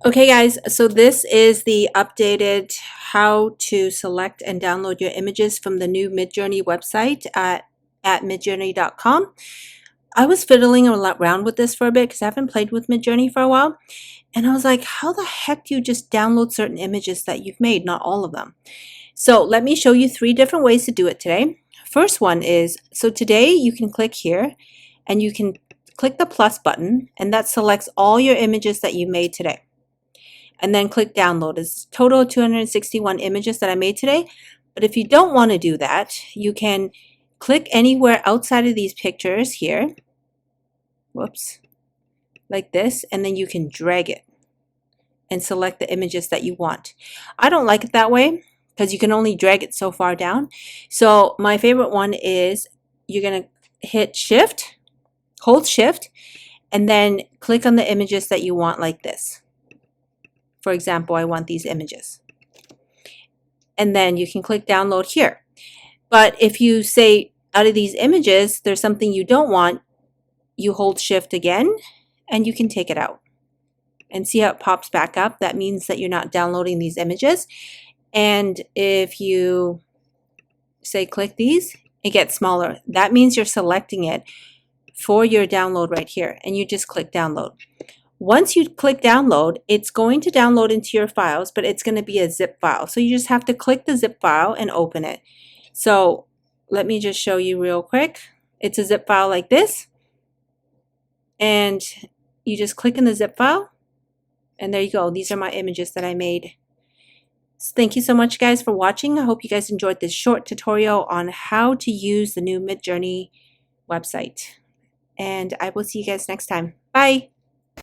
Okay guys, so this is the updated how to select and download your images from the new Midjourney website at midjourney.com. I was fiddling around with this for a bit because I haven't played with Midjourney for a while. And I was like, how the heck do you just download certain images that you've made, not all of them? So let me show you 3 different ways to do it today. First one is, so today you can click here and you can click the plus button and that selects all your images that you made today. And then click download. It's total 261 images that I made today. But if you don't want to do that, you can click anywhere outside of these pictures here. Whoops. Like this. And then you can drag it and select the images that you want. I don't like it that way because you can only drag it so far down. So my favorite one is you're going to hit shift, hold shift, and then click on the images that you want like this. For example, I want these images. And then you can click download here. But if you say out of these images, there's something you don't want, you hold shift again and you can take it out. And see how it pops back up? That means that you're not downloading these images. And if you say click these, it gets smaller. That means you're selecting it for your download right here. And you just click download. Once you click download, it's going to download into your files, but it's going to be a zip file. So you just have to click the zip file and open it. So let me just show you real quick. It's a zip file like this. And you just click in the zip file. And there you go. These are my images that I made. So thank you so much guys for watching. I hope you guys enjoyed this short tutorial on how to use the new Midjourney website. And I will see you guys next time. Bye.